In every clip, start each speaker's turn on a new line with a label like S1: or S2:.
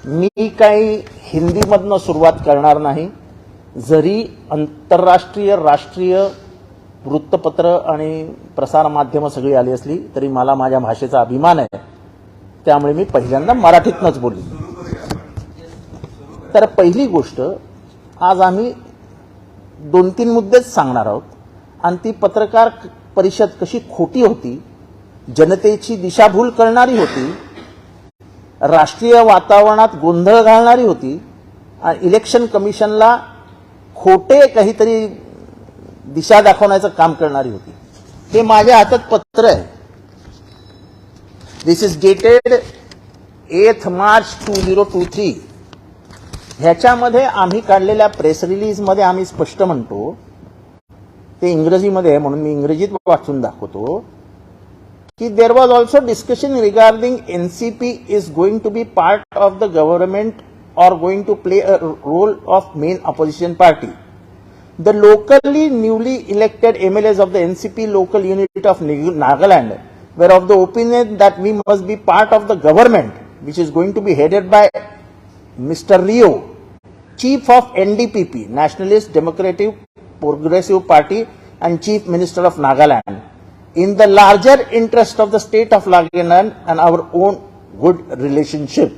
S1: मी काही हिंदीमधनं सुरुवात करणार नाही. जरी आंतरराष्ट्रीय राष्ट्रीय वृत्तपत्र आणि प्रसारमाध्यमं सगळी आली असली तरी मला माझ्या भाषेचा अभिमान आहे. त्यामुळे मी पहिल्यांदा मराठीतनंच बोललो. तर पहिली गोष्ट, आज आम्ही 2-3 मुद्देच सांगणार आहोत आणि ती पत्रकार परिषद कशी खोटी होती, जनतेची दिशाभूल करणारी होती, राष्ट्रीय वातावरणात गोंधळ घालणारी होती आणि इलेक्शन कमिशनला खोटे काहीतरी दिशा दाखवण्याचं काम करणारी होती. हे माझ्या हातात पत्र आहे. दिस इज डेटेड 8 मार्च 2023. ह्याच्यामध्ये आम्ही काढलेल्या प्रेस रिलीजमध्ये आम्ही स्पष्ट म्हणतो, ते इंग्रजीमध्ये आहे म्हणून मी इंग्रजीत वाचून दाखवतो की there was also discussion regarding NCP is going to be part of the government or going to play a role of main opposition party. The locally newly elected MLAs of the NCP local unit of Nagaland were of the opinion that we must be part of the government which is going to be headed by Mr. Rio, Chief of NDPP, Nationalist Democratic Progressive Party and Chief Minister of Nagaland, in the larger interest of the state of Nagaland and our own good relationship.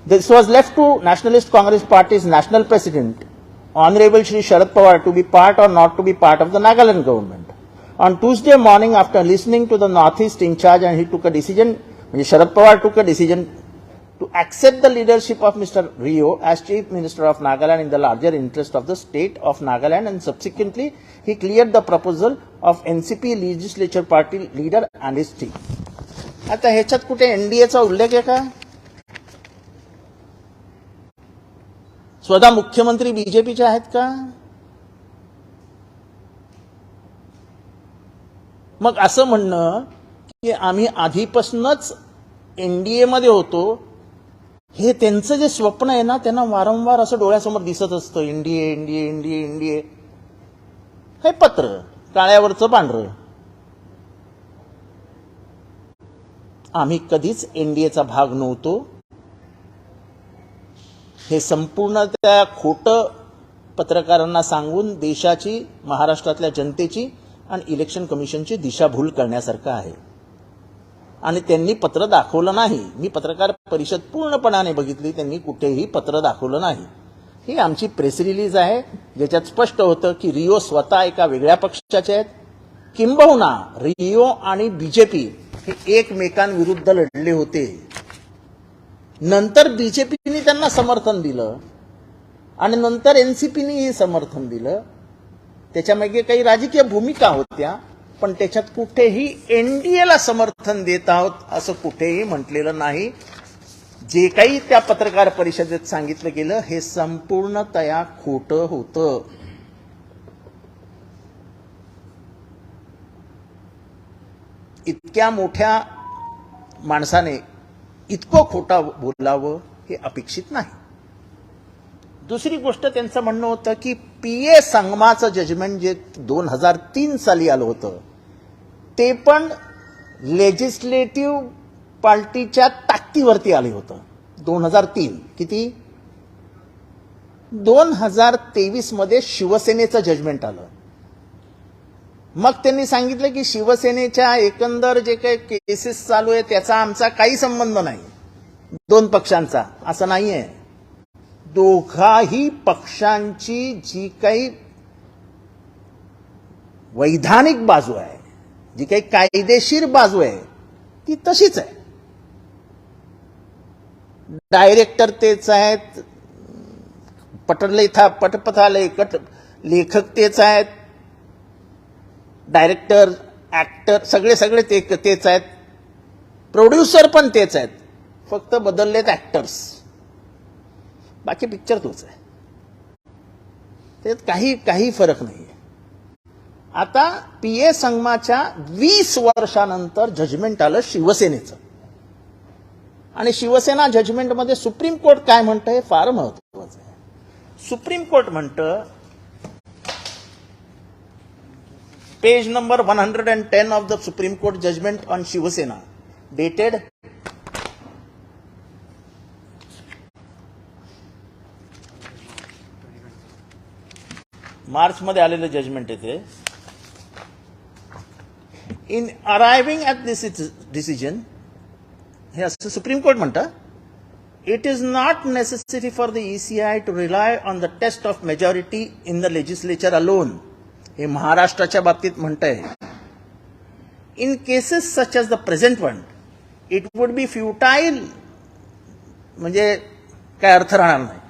S1: This was left to Nationalist Congress Party's National President, Honorable Shri Sharad Pawar, to be part or not to be part of the Nagaland government. On Tuesday morning, after listening to the Northeast in charge, and he took a decision, Sharad Pawar took a decision to accept the leadership of Mr. Rio as Chief Minister of Nagaland in the larger interest of the state of Nagaland, and subsequently he cleared the proposal of NCP legislature party leader and his team. आता ह्याच्यात कुठे एनडीएचा उल्लेख आहे का? स्वतः मुख्यमंत्री बीजेपीचे आहेत का? मग असं म्हणणं की आम्ही आधीपासूनच एनडीए मध्ये होतो, हे त्यांचं जे स्वप्न आहे ना, त्यांना वारंवार असं डोळ्यासमोर दिसत असतं. NDA NDA NDA NDA. हे पत्र काळ्यावरचं पांढरं. आम्ही कधीच एनडीएचा भाग नव्हतो. हे संपूर्ण त्या खोटं पत्रकारांना सांगून देशाची, महाराष्ट्रातल्या जनतेची आणि इलेक्शन कमिशनची दिशाभूल करण्यासारखं आहे. आणि त्यांनी पत्र दाखवलं नाही. मी पत्रकार परिषद पूर्णपणाने बघितली, त्यांनी कुठेही पत्र दाखवलं नाही. ही आमची प्रेस रिलीज आहे, ज्याच्यात स्पष्ट होतं की रिओ स्वतः एका वेगळ्या पक्षाचे आहेत. किंबहुना रिओ आणि बीजेपी हे एकमेकांविरुद्ध लढले होते. नंतर बीजेपीने त्यांना समर्थन दिलं आणि नंतर एनसीपीनेही समर्थन दिलं. त्याच्यामागे काही राजकीय भूमिका होत्या, पण त्याच्यात कुठेही एनडीएला समर्थन देत आहोत असं कुठेही म्हटलेलं नाही. जे काही त्या पत्रकार परिषदेत सांगितलं गेलं हे संपूर्णतया खोटं होतं. इतक्या मोठ्या माणसाने इतकं खोटा बोलावं हे अपेक्षित नाही. दुसरी गोष्ट, त्यांचं म्हणणं होतं की पीए संगमाचं जजमेंट जे 2003 साली आलं होतं, ते पण लेजिस्लेटिव्ह पार्टीच्या ताकदीवरती आलं होतं. 2003 किती? 2023 मध्ये शिवसेनेचं जजमेंट आलं. मग त्यांनी सांगितलं की शिवसेनेच्या एकंदर जे काही केसेस चालू आहे त्याचा आमचा काही संबंध नाही, दोन पक्षांचा. असं नाहीये. दोघाही पक्षांची जी काही वैधानिक बाजू आहे, जी काही कायदेशीर बाजू आहे, ती तशीच आहे. डायरेक्टर तेच आहेत, पटपथालेखक लेखक तेच आहेत, डायरेक्टर ऍक्टर सगळे तेच आहेत, प्रोड्युसर पण तेच आहेत, फक्त बदललेत ऍक्टर्स. बाकी पिक्चर तोच आहे. त्यात काही फरक नाही. आता पीए संगमाच्या 20 वर्षानंतर जजमेंट आलं शिवसेनेचं, आणि शिवसेना जजमेंटमध्ये सुप्रीम कोर्ट काय म्हणतं हे फार महत्त्वाचं आहे. सुप्रीम कोर्ट म्हणतं, page number 110 of the Supreme Court judgment on Shiva Sena, dated मार्चमध्ये आलेलं जजमेंट आहे ते. In arriving at this decision, हे असं सुप्रीम कोर्ट म्हणतं, it is not necessary for the ECI to rely on the test of majority in the legislature alone. हे महाराष्ट्राच्या बाबतीत म्हणतंय. In cases such as the present one, it would be futile, म्हणजे काय अर्थ राहणार नाही,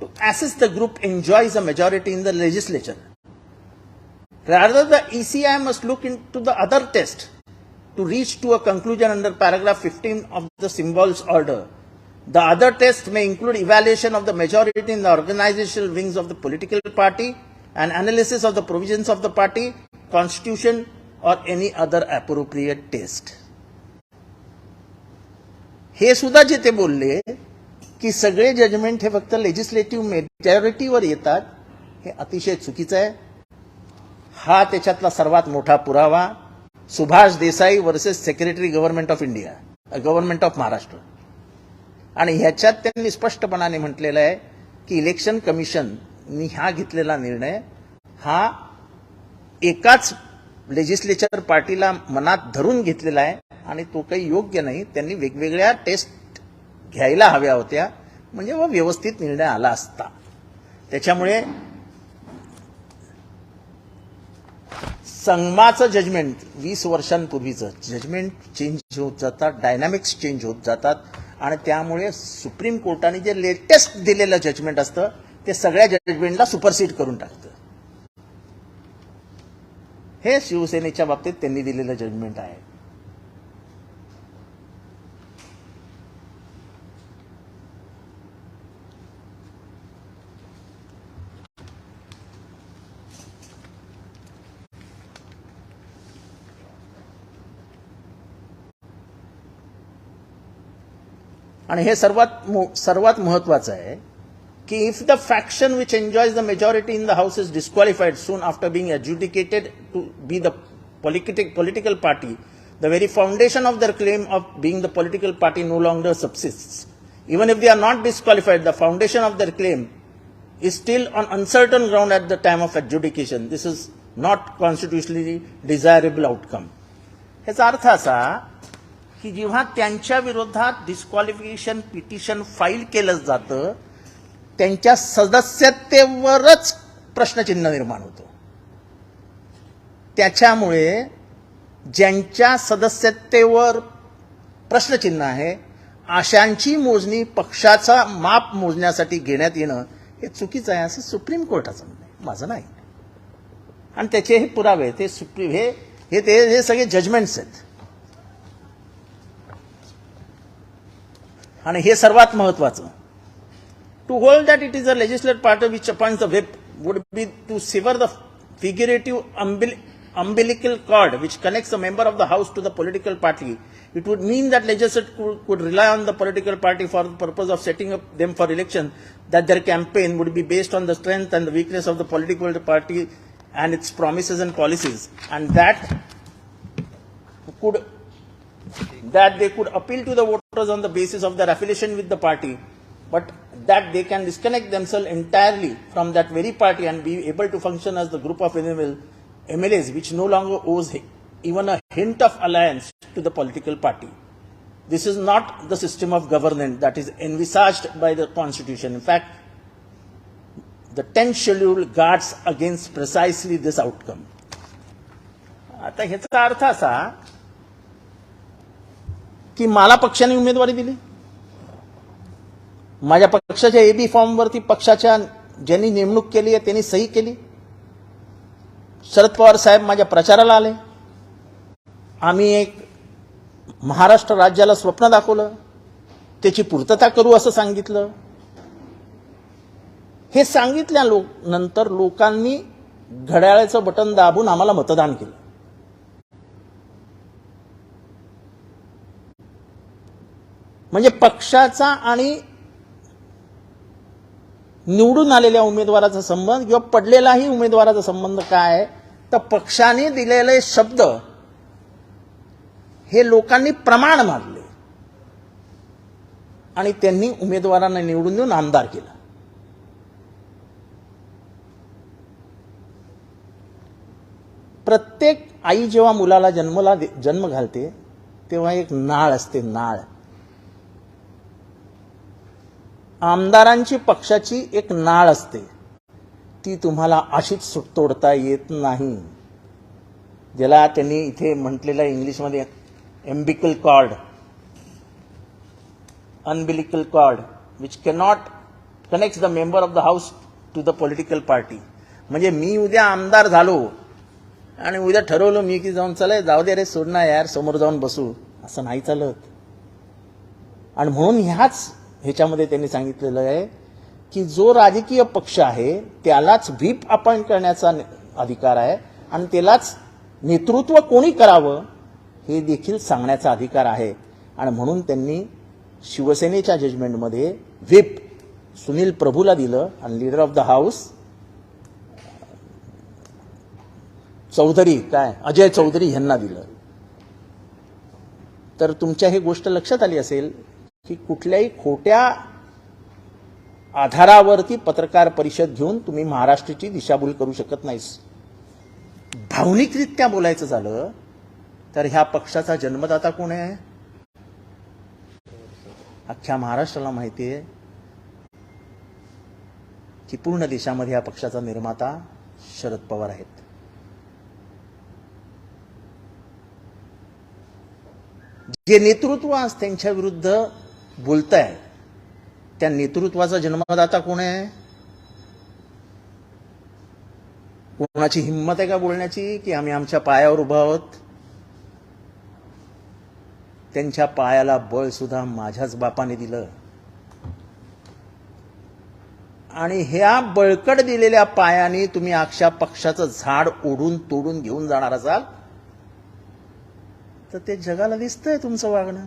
S1: to assess the group enjoys a majority in the legislature. Rather, the ECI must look into the other test to reach to a conclusion under paragraph 15 of the symbols order. The other test may include evaluation of the majority in the organizational wings of the political party and analysis of the provisions of the party, constitution or any other appropriate test. हे सुद्धा जे ते बोलले की सगळे judgement हे फक्त legislative मेजॉरिटीवर येतात, हे अतिशय चुकीचं आहे. हा त्याच्यातला सर्वात मोठा पुरावा Subhash Desai versus secretary government of India, government of Maharashtra. आणि ह्याच्यात त्यांनी स्पष्टपणाने म्हटलेलं आहे की इलेक्शन कमिशननी हा घेतलेला निर्णय हा एकाच लेजिस्लेचर पार्टीला मनात धरून घेतलेला आहे आणि तो काही योग्य नाही. त्यांनी वेगवेगळ्या टेस्ट घ्यायला हव्या होत्या, म्हणजे व व्यवस्थित निर्णय आला असता. त्याच्यामुळे संगमाचं जजमेंट 20 वर्षांपूर्वीचं जजमेंट चेंज होत जातात, डायनामिक्स चेंज होत जातात आणि त्यामुळे सुप्रीम कोर्टाने जे लेटेस्ट दिलेलं जजमेंट असतं ते सगळ्या जजमेंटला सुपरसीड करून टाकतं. हे शिवसेनेच्या बाबतीत त्यांनी दिलेलं जजमेंट आहे. आणि हे सर्वात महत्वाचं आहे की if the faction which enjoys the majority in the house is disqualified soon after being adjudicated to be the political party, the very foundation of their claim of being the political party no longer subsists. Even if they are not disqualified, the foundation of their claim is still on uncertain ground at the time of adjudication. This is not constitutionally desirable outcome. ह्याचा अर्थ असा की जेव्हा त्यांच्या विरोधात disqualification petition file केलं जातं त्यांच्या सदस्यतेवरच प्रश्नचिन्ह निर्माण होतं. त्याच्यामुळे ज्यांच्या सदस्यतेवर प्रश्नचिन्ह आहे अशांची मोजणी पक्षाचा माप मोजण्यासाठी घेण्यात येणं हे चुकीचं आहे असं सुप्रीम कोर्टाचं म्हणणं आहे, माझं नाही. आणि त्याचे हे पुरावे ते हे सगळे जजमेंट्स आहेत. आणि हे सर्वात महत्वाचं, to hold that it is a legislative party which appoints the whip would be to sever the figurative umbilical cord which connects a member of the house to the political party. It would mean that legislature could rely on the political party for the purpose of setting up them for election, that their campaign would be based on the strength and the weakness of the political party and its promises and policies, and that they could appeal to the voters on the basis of their affiliation with the party, but that they can disconnect themselves entirely from that very party and be able to function as the group of MLAs which no longer owes even a hint of alliance to the political party. This is not the system of governance that is envisaged by the Constitution. In fact, the 10th schedule guards against precisely this outcome. आता ह्याचा अर्थ असा की मला पक्षाने उमेदवारी दिली, माझ्या पक्षाच्या एबी फॉर्मवरती पक्षाच्या ज्यांनी नेमणूक केली आहे त्यांनी सही केली, शरद पवार साहेब माझ्या प्रचाराला आले, आम्ही एक महाराष्ट्र राज्याला स्वप्न दाखवलं, त्याची पूर्तता करू असं सांगितलं. हे सांगितल्या नंतर लोकांनी घड्याळाचं बटन दाबून आम्हाला मतदान केलं. म्हणजे पक्षाचा आणि निवडून आलेल्या उमेदवाराचा संबंध किंवा पडलेलाही उमेदवाराचा संबंध काय, तर पक्षाने दिलेले शब्द हे लोकांनी प्रमाण मानले आणि त्यांनी उमेदवारांना निवडून देऊन आमदार केलं. प्रत्येक आई जेव्हा मुलाला जन्म घालते तेव्हा एक नाळ असते, नाळ. आमदारांची पक्षाची एक नाळ असते, ती तुम्हाला अशीच तोडता येत नाही. ज्याला त्यांनी इथे म्हटलेलं इंग्लिशमध्ये umbilical cord, umbilical cord, which cannot connect the member of the house to the political party. म्हणजे मी उद्या आमदार झालो आणि उद्या ठरवलं मी की जाऊ दे रे, सोड ना यार, समोर जाऊन बसू, असं नाही चालत. आणि म्हणून ह्याच्यामध्ये त्यांनी सांगितलेलं आहे की जो राजकीय पक्ष आहे त्यालाच व्हीप अपॉइंट करण्याचा अधिकार आहे आणि त्यालाच नेतृत्व कोणी करावं हे देखील सांगण्याचा अधिकार आहे. आणि म्हणून त्यांनी शिवसेनेच्या जजमेंटमध्ये व्हीप सुनील प्रभूला दिलं आणि leader of the house Ajay Chaudhari यांना दिलं. तर तुमच्या ही गोष्ट लक्षात आली असेल की कुठल्याही खोट्या आधारावरती पत्रकार परिषद घेऊन तुम्ही महाराष्ट्राची दिशाभूल करू शकत नाहीस. भावनिकरित्या बोलायचं झालं तर ह्या पक्षाचा जन्मदाता कोण आहे? अख्ख्या महाराष्ट्राला माहिती आहे की पूर्ण देशामध्ये या पक्षाचा निर्माता शरद पवार आहेत. जे नेतृत्व आज त्यांच्या विरुद्ध बोलतंय त्या नेतृत्वाचा जन्मदाता कोण आहे? कोणाची हिंमत आहे का बोलण्याची की आम्ही आमच्या पायावर उभा आहोत? त्यांच्या पायाला बळ सुद्धा माझ्याच बापाने दिलं. आणि ह्या बळकट दिलेल्या पायाने तुम्ही अख्ख्या पक्षाचं झाड ओढून तोडून घेऊन जाणार असाल तर ते जगाला दिसतंय तुमचं वागणं.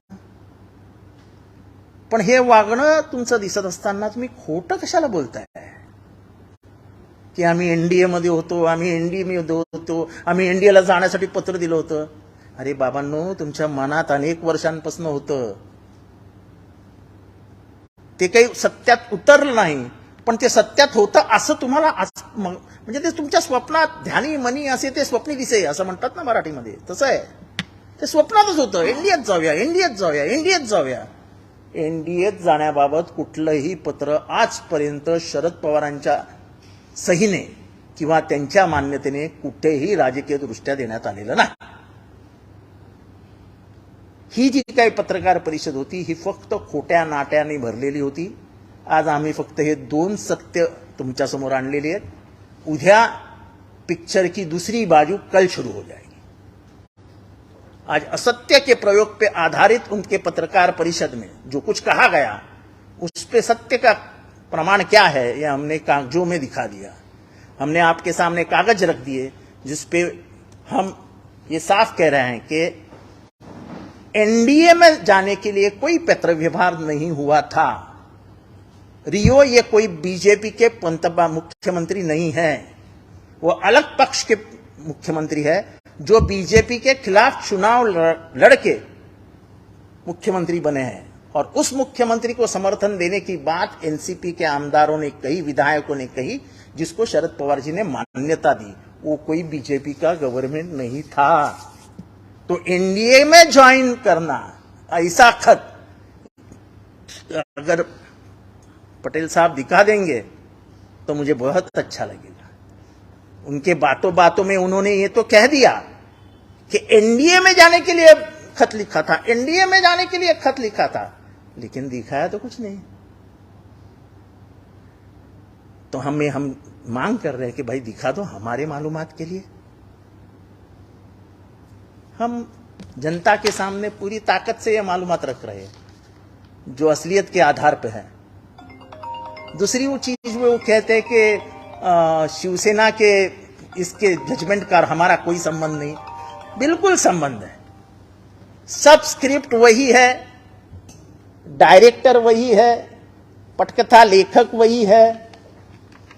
S1: पण हे वागणं तुमचं दिसत असताना तुम्ही खोटं कशाला बोलताय की आम्ही एनडीए मध्ये होतो, आम्ही एनडीएला जाण्यासाठी पत्र दिलं होतं. अरे बाबांनो, तुमच्या मनात अनेक वर्षांपासून होतं, ते काही सत्यात उतरलं नाही, पण ते सत्यात होतं असं तुम्हाला म्हणजे ते तुमच्या स्वप्नात ध्यानी मनी असे ते स्वप्नी दिसे असं म्हणतात ना मराठीमध्ये, तसं आहे. ते स्वप्नातच होतं, एनडीएत जाऊया. एनडीएत जाण्याबाबत कुठलंही पत्र आजपर्यंत शरद पवारांच्या सहीने किंवा त्यांच्या मान्यतेने कुठेही राजकीय दृष्ट्या देण्यात आलेलं नाही. ही जी काही पत्रकार परिषद होती ही फक्त खोट्या नाट्याने भरलेली होती. आज आम्ही फक्त हे 2 सत्य तुमच्या समोर आणलेली आहेत. उद्या पिक्चर की दूसरी बाजू कल शुरू हो जाएगी. आज असत्य के प्रयोग पे आधारित उनके पत्रकार परिषद में जो कुछ कहा गया उस पे सत्य का प्रमाण क्या है ये हमने कागजों में दिखा दिया. हमने आपके सामने कागज रख दिए जिसपे हम ये साफ कह रहे हैं कि एनडीए में जाने के लिए कोई पत्र व्यवहार नहीं हुआ था. रियो ये कोई बीजेपी के मुख्यमंत्री नहीं है, वो अलग पक्ष के मुख्यमंत्री है जो बीजेपी के खिलाफ चुनाव लड़के मुख्यमंत्री बने हैं. और उस मुख्यमंत्री को समर्थन देने की बात एनसीपी के आमदारों ने कही, विधायकों ने कही, जिसको शरद पवार जी ने मान्यता दी. वो कोई बीजेपी का गवर्नमेंट नहीं था. तो एनडीए में ज्वाइन करना ऐसा खत अगर पटेल साहब दिखा देंगे तो मुझे बहुत अच्छा लगेगा. उनके बातों बातों में उन्होंने ये तो कह दिया कि एनडीए में जाने के लिए खत लिखा था, एनडीए में जाने के लिए खत लिखा था, लेकिन दिखाया तो कुछ नहीं. तो हम मांग कर रहे हैं कि भाई दिखा दो हमारे मालूमात के लिए. हम जनता के सामने पूरी ताकत से ये मालूमात रख रहे हैं जो असलियत के आधार पे है. दूसरी वो चीज वो कहते हैं कि शिवसेना के इसके जजमेंट का हमारा कोई संबंध नहीं. बिल्कुल संबंध है. सब स्क्रिप्ट वही है, डायरेक्टर वही है, पटकथा लेखक वही है,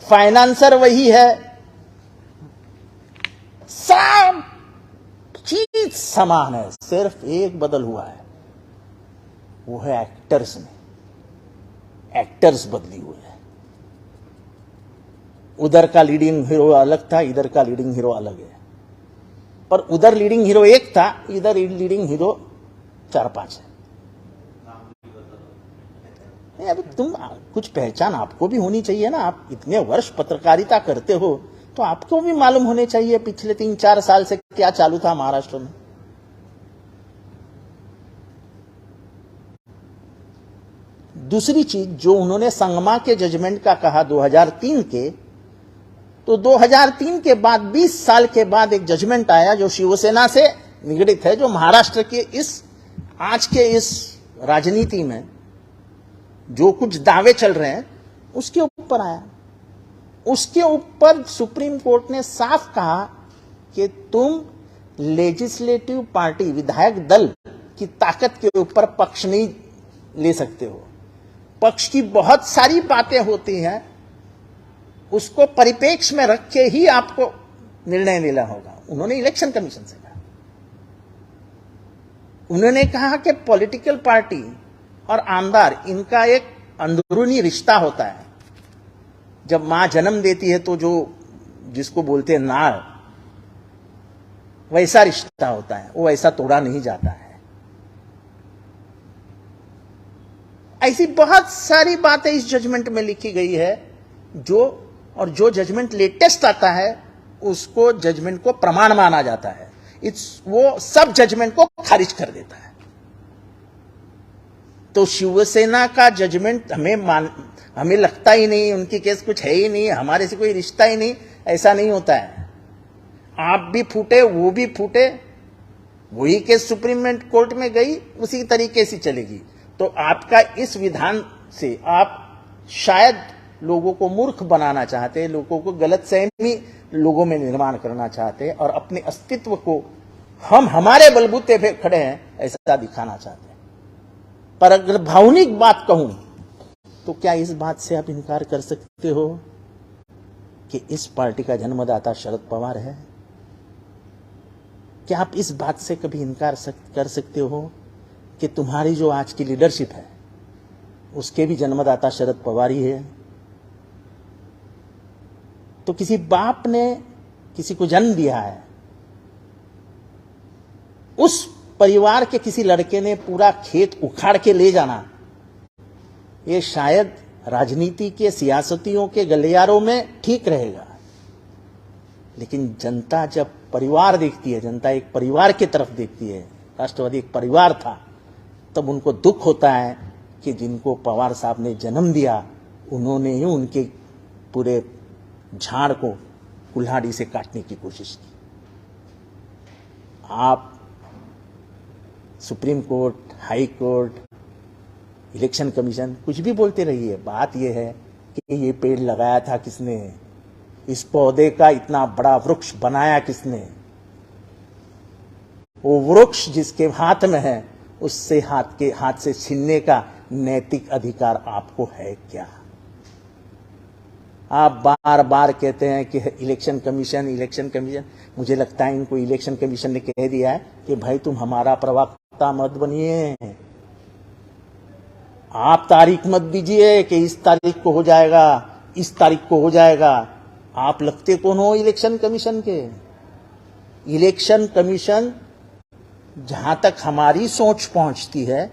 S1: फाइनेंसर वही है, सब चीज समान है. सिर्फ एक बदल हुआ है, वो है एक्टर्स में. एक्टर्स बदली हुई है. उधर का लीडिंग हीरो अलग था, इधर का लीडिंग हीरो अलग है. पर उधर लीडिंग हीरो एक था, इधर लीडिंग हीरो 4-5 है। अब तुम कुछ पहचान आपको भी होनी चाहिए ना। आप इतने वर्ष पत्रकारिता करते हो तो आपको भी मालूम होने चाहिए पिछले 3-4 साल से क्या चालू था महाराष्ट्र में। दूसरी चीज जो उन्होंने संगमा के जजमेंट का कहा 2003 के, तो 2003 के बाद 20 साल के बाद एक जजमेंट आया जो शिवसेना से निगडित है, जो महाराष्ट्र के आज के इस राजनीति में जो कुछ दावे चल रहे हैं उसके ऊपर आया। उसके ऊपर सुप्रीम कोर्ट ने साफ कहा कि तुम लेजिस्लेटिव पार्टी, विधायक दल की ताकत के ऊपर पक्ष नहीं ले सकते हो। पक्ष की बहुत सारी बातें होती हैं, उसको परिप्रेक्ष्य में रख के ही आपको निर्णय लेना होगा। उन्होंने इलेक्शन कमीशन से कहा, उन्होंने कहा कि पॉलिटिकल पार्टी और आमदार, इनका एक अंदरूनी रिश्ता होता है। जब मां जन्म देती है तो जो जिसको बोलते हैं नाड़, वैसा रिश्ता होता है, वो ऐसा तोड़ा नहीं जाता है। ऐसी बहुत सारी बातें इस जजमेंट में लिखी गई है, जो जजमेंट लेटेस्ट आता है उसको जजमेंट को प्रमाण माना जाता है। वो सब जजमेंट को खारिज कर देता है। तो शिवसेना का जजमेंट हमें लगता ही नहीं, उनकी केस कुछ है ही नहीं, हमारे से कोई रिश्ता ही नहीं, ऐसा नहीं होता है। आप भी फूटे, वो भी फूटे, वही केस सुप्रीम कोर्ट में गई, उसी तरीके से चलेगी। तो आपका इस विधान से आप शायद लोगों को मूर्ख बनाना चाहते हैं, लोगों को गलतफहमी लोगों में निर्माण करना चाहते हैं, और अपने अस्तित्व को हम हमारे बलबूते पे खड़े हैं ऐसा दिखाना चाहते हैं। पर अगर भावनिक बात कहूं तो क्या इस बात से आप इनकार कर सकते हो कि इस पार्टी का जन्मदाता शरद पवार है? क्या आप इस बात से कभी इनकार कर सकते हो कि तुम्हारी जो आज की लीडरशिप है उसके भी जन्मदाता शरद पवार ही है? तो किसी बाप ने किसी को जन्म दिया है, उस परिवार के किसी लड़के ने पूरा खेत उखाड़ के ले जाना, ये शायद राजनीति के सियासतियों के गलियारों में ठीक रहेगा, लेकिन जनता जब परिवार देखती है, जनता एक परिवार की तरफ देखती है, राष्ट्रवादी एक परिवार था, तब उनको दुख होता है कि जिनको पवार साहब ने जन्म दिया उन्होंने ही उनके पूरे झाड़ को कुल्हाड़ी से काटने की कोशिश की। आप सुप्रीम कोर्ट, हाई कोर्ट, इलेक्शन कमीशन कुछ भी बोलते रहिए, बात यह है कि ये पेड़ लगाया था किसने, इस पौधे का इतना बड़ा वृक्ष बनाया किसने, वो वृक्ष जिसके हाथ में है उससे हाथ से छीनने का नैतिक अधिकार आपको है क्या? आप बार बार कहते हैं कि इलेक्शन कमीशन, मुझे लगता है इनको इलेक्शन कमीशन ने कह दिया है कि भाई तुम हमारा प्रवक्ता मत बनिए, आप तारीख मत दीजिए कि इस तारीख को हो जाएगा, इस तारीख को हो जाएगा। आप लगते कौन हो इलेक्शन कमीशन के? इलेक्शन कमीशन जहां तक हमारी सोच पहुंचती है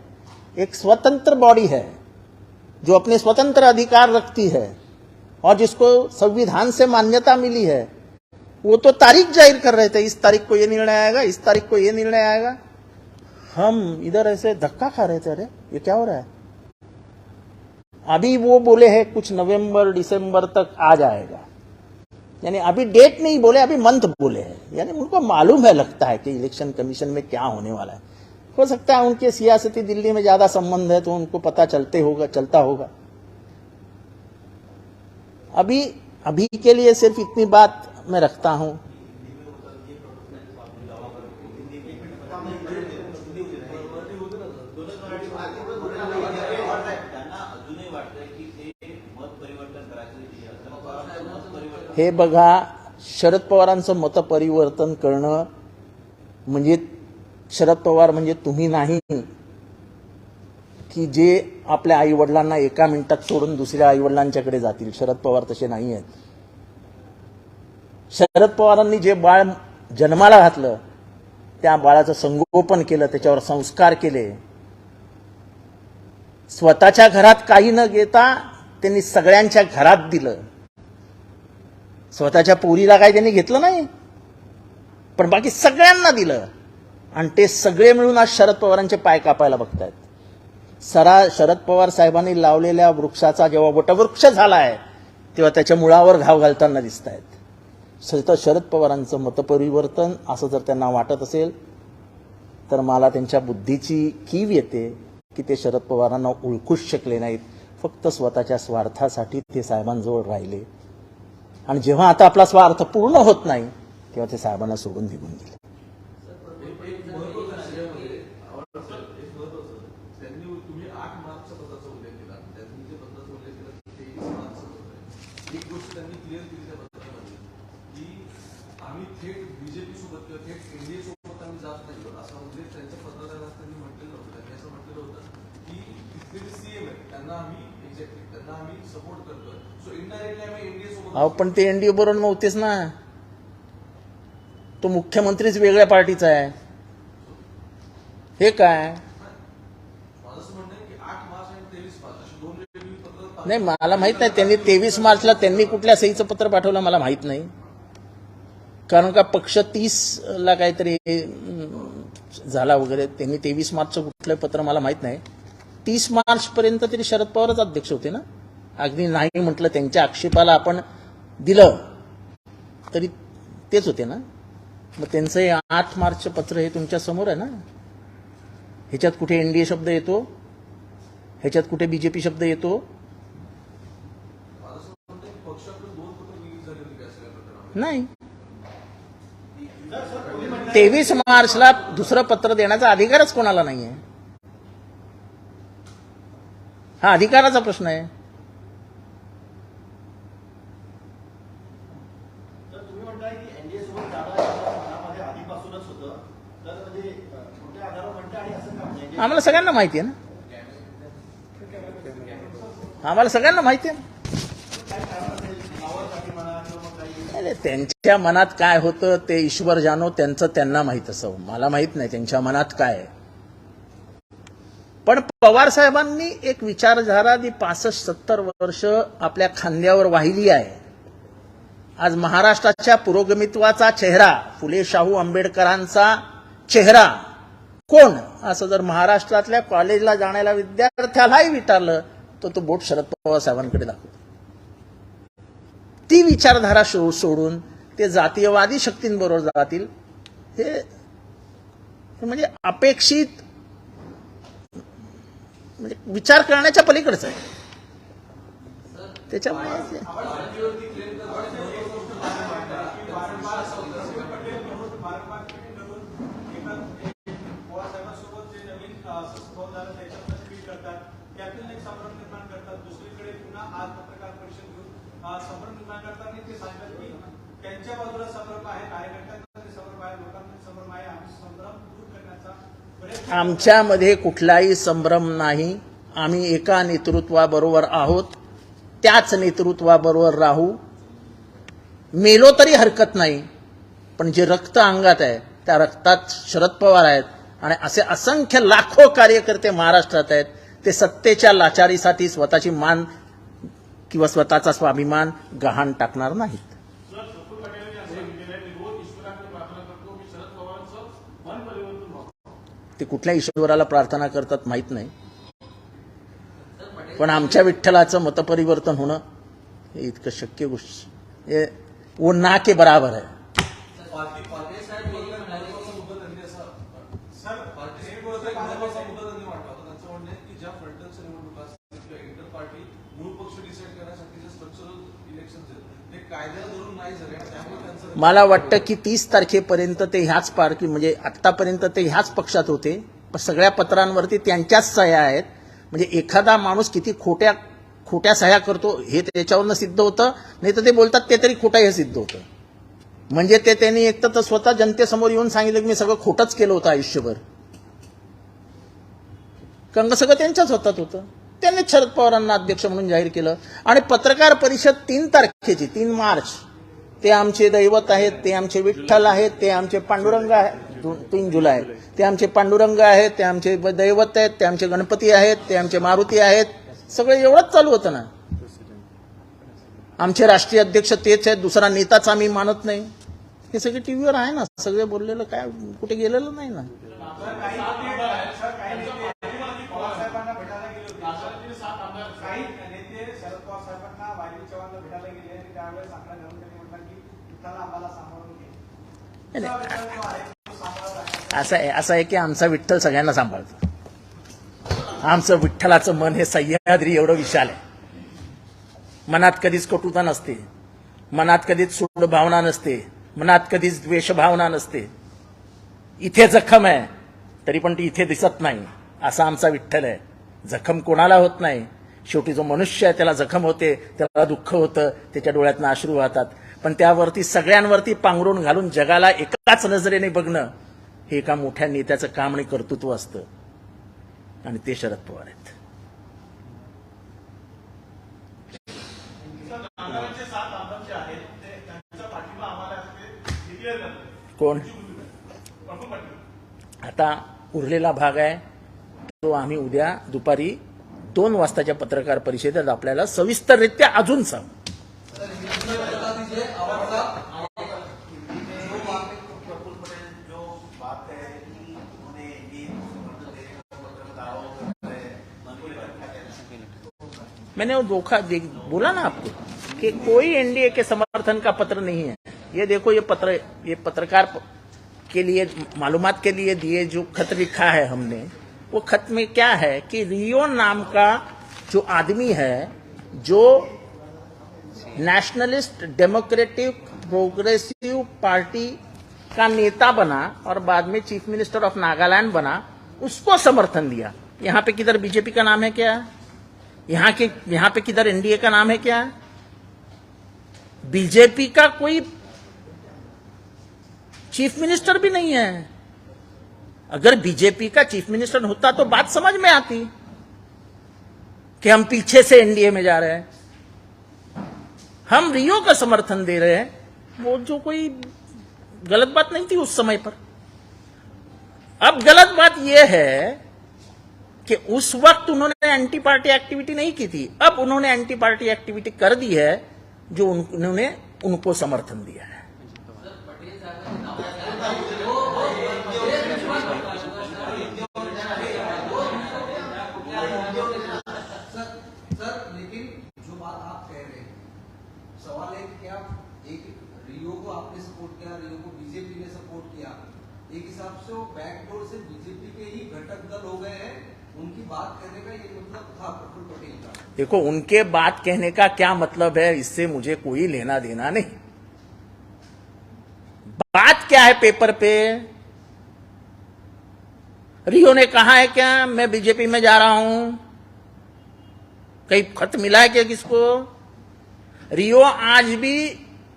S1: एक स्वतंत्र बॉडी है जो अपने स्वतंत्र अधिकार रखती है और जिसको संविधान से मान्यता मिली है। वो तो तारीख जाहिर कर रहे थे, इस तारीख को ये निर्णय आएगा, इस तारीख को ये निर्णय आएगा। हम इधर ऐसे धक्का खा रहे थे, अरे ये क्या हो रहा है? अभी वो बोले हैं कुछ नवंबर दिसंबर तक आ जाएगा, यानी अभी डेट नहीं बोले, अभी मंथ बोले हैं, यानी उनको मालूम है, लगता है कि इलेक्शन कमीशन में क्या होने वाला है। हो सकता है उनके सियासती दिल्ली में ज्यादा संबंध है तो उनको पता चलता होगा। अभी के लिए सिर्फ इतनी बात मैं रखता हूं। हे बघा, शरद पवारांचं मत परिवर्तन करणं म्हणजे शरद पवार म्हणजे तुम्ही नाही की जे आपल्या आई वडिलांना एका मिनिटात सोडून दुसऱ्या आई वडिलांच्याकडे जातील। शरद पवार तसे नाही आहेत। शरद पवारांनी जे बाळ जन्माला घातलं त्या बाळाचं संगोपन केलं, त्याच्यावर संस्कार केले. स्वतःच्या घरात काही न घेता त्यांनी सगळ्यांच्या घरात दिलं. स्वतःच्या पोरीला काही त्यांनी घेतलं नाही, पण बाकी सगळ्यांना दिलं. आणि ते सगळे मिळून आज शरद पवारांचे पाय कापायला बघतायत. शरद पवार साहेबांनी लावलेल्या वृक्षाचा जेव्हा वटवृक्ष झालाय तेव्हा त्याच्या मुळावर घाव घालताना दिसत आहेत. शरद पवारांचं मतपरिवर्तन असं जर त्यांना वाटत असेल तर मला त्यांच्या बुद्धीची कीव येते की ते शरद पवारांना ओळखूच शकले नाहीत. फक्त स्वतःच्या स्वार्थासाठी ते साहेबांजवळ राहिले. आणि जेव्हा आता आपला स्वार्थ पूर्ण होत नाही तेव्हा ते साहेबांना सोडून निघून गेले.
S2: आम्ही थेट बीजेपी सोबत किंवा थेट एनडीए सोबत आम्ही जात नाही असं म्हणजे त्यांच्या पत्रकारात त्यांनी म्हटलेलं होतं. त्यांनी असं म्हटलेलं होतं की तिथले सीएम आहेत त्यांना आम्ही एक्झॅक्टली त्यांना आम्ही सपोर्ट करतोय. सो इनडायरेक्टली आम्ही एनडीए सोबत.
S1: अहो पण ते एनडीए बरोबर नव्हतेच ना. तो मुख्यमंत्रीच वेगळ्या पार्टीचा आहे. हे काय
S2: माझं असं म्हणणं आहे की 8 मार्च आणि 23 मार्च अशी दोन वेगवेगळी पत्र.
S1: नाही, मला माहित नाही त्यांनी 23 मार्चला त्यांनी कुठल्या सहीचं पत्र पाठवलं मला माहित नाही. कारण का पक्ष 30ला काहीतरी झाला वगैरे. त्यांनी 23 मार्चचं कुठलं पत्र मला माहित नाही. 30 मार्चपर्यंत तरी शरद पवारच अध्यक्ष होते ना. अगदी नाही म्हटलं त्यांच्या आक्षेपाला आपण दिलं तरी तेच होते ना. मग त्यांचं हे 8 मार्चचं पत्र हे तुमच्या समोर आहे ना. ह्याच्यात कुठे एनडीए शब्द येतो, ह्याच्यात कुठे बीजेपी शब्द येतो. नाही, 23 मार्चला दुसरं पत्र देण्याचा अधिकारच कोणाला नाहीये. हा अधिकाराचा प्रश्न आहे.
S3: तुम्ही म्हणताय की एनडीए सोबत मनामध्ये आधीपासूनच होतं, तर म्हणजे कुठल्या आधारावर म्हणता आणि असं काम नाही.
S1: आम्हाला सगळ्यांना माहिती आहे ना. आम्हाला सगळ्यांना माहिती आहे ना. त्यांच्या मनात काय होतं ते ईश्वर जानो, त्यांचं त्यांना माहित असं. मला माहित नाही त्यांच्या मनात काय आहे. पण पवार साहेबांनी एक विचारधारा जी 65-70 वर्ष आपल्या खांद्यावर वाहिली आहे. आज महाराष्ट्राच्या पुरोगमित्वाचा चेहरा, फुले शाहू आंबेडकरांचा चेहरा कोण असं जर महाराष्ट्रातल्या कॉलेजला जाणाऱ्या विद्यार्थ्यालाही विचारलं तर तो बोट शरद पवार साहेबांकडे दाखवतो. ती विचारधारा सोडून ते जातीयवादी शक्तींबरोबर जातील हे म्हणजे अपेक्षित म्हणजे विचार करण्याच्या पलीकडचं आहे. त्याच्यामुळे
S3: संभ्रम निर्माण करताना ते सांगतात की त्यांच्या बाजूला संभ्रम आहे, कार्यकर्त्यांमध्ये संभ्रम आहे, लोकांमध्ये संभ्रम आहे. आम्ही संभ्रम दूर करण्याचा प्रयत्न.
S1: आमच्यामध्ये कुठलाही संभ्रम नाही. आम्ही एका नेतृत्वाबरोबर आहोत, त्याच नेतृत्वाबरोबर राहू. मेलो तरी हरकत नाही, पण जे रक्त अंगात आहे त्या रक्तात शरद पवार आहेत. आणि असे असंख्य लाखो कार्यकर्ते महाराष्ट्रात आहेत. ते सत्तेच्या लाचारीसाठी स्वतःची मान किंवा स्वतःचा स्वाभिमान गहाण टाकणार नाहीत. ते कुठल्या ईश्वराला प्रार्थना करतात माहित नाही, पण आमच्या विठ्ठलाचं मतपरिवर्तन होणं हे इतकं शक्य गोष्ट हे वो ना के बराबर आहे. मला वाटतं की 30 तारखेपर्यंत ते ह्याच पार्टी म्हणजे आतापर्यंत ते ह्याच पक्षात होते. पण सगळ्या पत्रांवरती त्यांच्याच सह्या आहेत. म्हणजे एखादा माणूस किती खोट्या सह्या करतो हे त्याच्यावरनं सिद्ध होतं. नाही तर ते बोलतात ते तरी खोटं हे सिद्ध होतं. म्हणजे ते त्यांनी एक तर स्वतः जनतेसमोर येऊन सांगितलं की मी सगळं खोटंच केलं होतं आयुष्यभर. कारण सगळं त्यांच्याच हातात होतं. त्यांनी शरद पवारांना अध्यक्ष म्हणून जाहीर केलं. आणि पत्रकार परिषद 3 तारखेची 3 मार्च ते आमचे दैवत आहेत, ते आमचे विठ्ठल आहेत, ते आमचे पांडुरंग आहेत. 3 जुलै. ते आमचे पांडुरंग आहेत, ते आमचे दैवत आहेत, ते आमचे गणपती आहेत, ते आमचे मारुती आहेत. सगळं एवढंच चालू होतं ना. आमचे राष्ट्रीय अध्यक्ष तेच आहेत, दुसरा नेताच आम्ही मानत नाही. हे सगळे टीव्हीवर आहे ना, सगळे बोललेलं काय कुठे गेलेलं नाही ना.
S3: पवारसाहेबांना भेटायला गेले होते. काही नेते शरद पवार साहेबांना वायली चव्हाणला भेटायला गेले आणि त्यावेळेस आपल्या घरून त्यांनी म्हटलं की विठ्ठलला आम्हाला सांभाळून घे.
S1: असं आहे की आमचा विठ्ठल सगळ्यांना सांभाळतो. आमचं विठ्ठलाचं मन हे सह्याद्री एवढं विशाल आहे. मनात कधीच कटुता नसते, मनात कधीच सूड भावना नसते, मनात कधीच द्वेष भावना नसते. इथे जखम आहे तरी पण ती इथे दिसत नाही. असा आमचा विठ्ठल आहे. जखम कोणाला होत नाही. शेवटी जो मनुष्य आहे त्याला जखम होते, त्याला दुःख होतं, त्याच्या डोळ्यातनं अश्रू वाहतात. पण त्यावरती सगळ्यांवरती पांघरून घालून जगाला एकाच नजरेने बघणं हे एका मोठ्या नेत्याचं काम आणि कर्तृत्व असतं. आणि ते शरद पवार आहेत. कोण आता उरलेला भाग आहे तो आम्ही उद्या दुपारी 2 वाजताच्या पत्रकार परिषदेत आपल्याला सविस्तररित्या अजून सांगू. मैंने वो बोला ना आपको कि कोई एनडीए के समर्थन का पत्र नहीं है. ये देखो ये पत्रकार के लिए मालूमात के लिए दिए जो खत लिखा है हमने, वो खत में क्या है कि रियो नाम का जो आदमी है, जो नेशनलिस्ट डेमोक्रेटिक प्रोग्रेसिव पार्टी का नेता बना और बाद में चीफ मिनिस्टर ऑफ नागालैंड बना, उसको समर्थन दिया. यहाँ पे किधर बीजेपी का नाम है क्या? यहाँ पे किधर एनडीए का नाम है क्या? बीजेपी का कोई चीफ मिनिस्टर भी नहीं है. अगर बीजेपी का चीफ मिनिस्टर होता तो बात समझ में आती कि हम पीछे से एनडीए में जा रहे हैं. हम रियो का समर्थन दे रहे हैं, वो जो कोई गलत बात नहीं थी उस समय पर. अब गलत बात यह है कि उस वक्त उन्होंने एंटी पार्टी एक्टिविटी नहीं की थी. अब उन्होंने एंटी पार्टी एक्टिविटी कर दी है जो उन्होंने उनको समर्थन दिया है.
S4: लेकिन जो बात आप कह रहे हैं, सवाल है कि आप एक रियो को आपने सपोर्ट किया, रियो को बीजेपी ने सपोर्ट किया. एक हिसाब से वो बैकडोर से बीजेपी के ही घटक दल हो गए हैं. उनकी बात कहने का ये मतलब था प्रफुल्ल पटेल का.
S1: देखो उनके बात कहने का क्या मतलब है, इससे मुझे कोई लेना देना नहीं. बात क्या है पेपर पे? रियो ने कहा है क्या मैं बीजेपी में जा रहा हूं? कहीं खत मिला है क्या किसको? रियो आज भी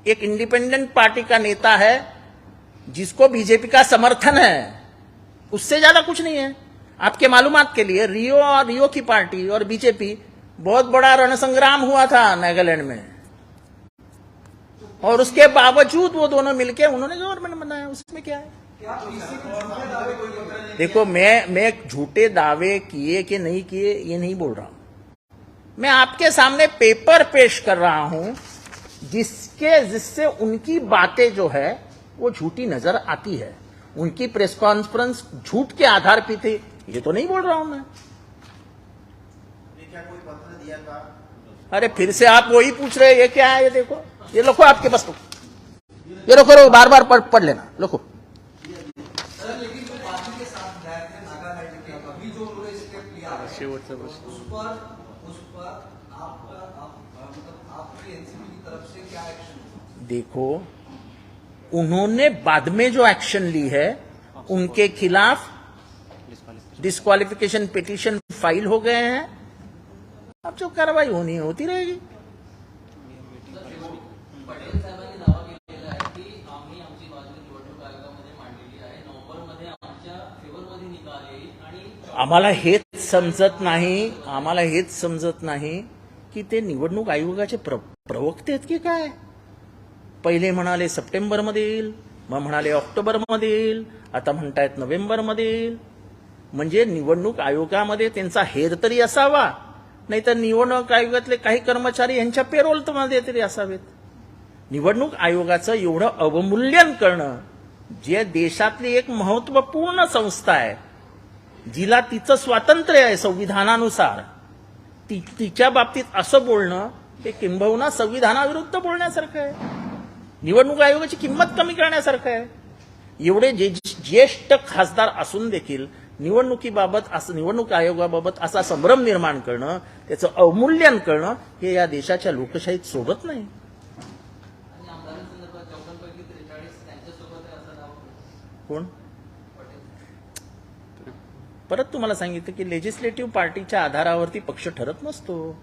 S1: एक इंडिपेंडेंट पार्टी का नेता है जिसको बीजेपी का समर्थन है. उससे ज्यादा कुछ नहीं है. आपके मालूमात के लिए रियो और रियो की पार्टी और बीजेपी बहुत बड़ा रणसंग्राम हुआ था नागालैंड में, और उसके बावजूद वो दोनों मिलके उन्होंने गवर्नमेंट बनाया. उसमें क्या है? देखो मैं झूठे दावे किए कि नहीं किए ये नहीं बोल रहा हूं. मैं आपके सामने पेपर पेश कर रहा हूं जिससे उनकी बातें जो है वो झूठी नजर आती है. उनकी प्रेस कॉन्फ्रेंस झूठ के आधार पर थी, ये तो नहीं बोल रहा हूं मैं.
S4: क्या कोई पत्र दिया था?
S1: अरे फिर से आप वही पूछ रहे हैं. ये क्या है? ये देखो, ये लिखो आपके पास. ये रोको बार बार पढ़ लेना. लिखो.
S4: सर लेकिन जो पार्टी के साथ गए थे नागालैंड के, अभी जो उन्होंने स्टेप लिया उस पर आपकी एनसीपी की तरफ से क्या एक्शन?
S1: देखो उन्होंने बाद में जो एक्शन ली है उनके खिलाफ डिस्क्वालिफिकेशन पिटीशन फाइल हो गए हैं. अब जो कार्रवाई होनी होती रहेगी.
S5: पटेल साहेबांनी दावा केलेला आहे की आम्ही आमची बाजू निवडणूक आयोगामध्ये मांडलेली आहे. नोव्हेंबरमध्ये आमच्या फेवरमध्ये निकाल येईल आणि
S1: आम्हाला हेच समजत नाही की ते निवडणूक आयोगाचे प्रवक्ते आहेत की काय. पहिले म्हणाले सप्टेंबरमध्ये येईल, मग म्हणाले ऑक्टोबरमध्ये येईल, आता म्हणतायत नोव्हेंबरमध्ये येईल. म्हणजे निवडणूक आयोगामध्ये त्यांचा हेर तरी असावा, नाहीतर निवडणूक आयोगातले काही कर्मचारी यांच्या पेरोलमध्ये तरी असावेत. निवडणूक आयोगाचं एवढं अवमूल्यन करणं, जे देशातली एक महत्वपूर्ण संस्था आहे, जिला तिचं स्वातंत्र्य आहे संविधानानुसार, तिच्या बाबतीत असं बोलणं हे किंबहुना संविधानाविरुद्ध बोलण्यासारखं आहे. निवडणूक आयोगाची किंमत कमी करण्यासारखं आहे. एवढे ज्येष्ठ खासदार असून देखील निवडणूक आयोगाबाबत असा संभ्रम निर्माण करणं, त्याचं अवमूल्यन करणं, हे या देशाच्या लोकशाहीत सोबत नाही.
S5: आणि आमदारांसंदर्भात 54 पैकी 43 त्यांच्यासोबत आहे असं नाव
S1: कोण?
S5: पटेल.
S1: परत तुम्हाला सांगितलं की लेजिस्लेटिव्ह पार्टीच्या आधारावरती पक्ष ठरत नसतो.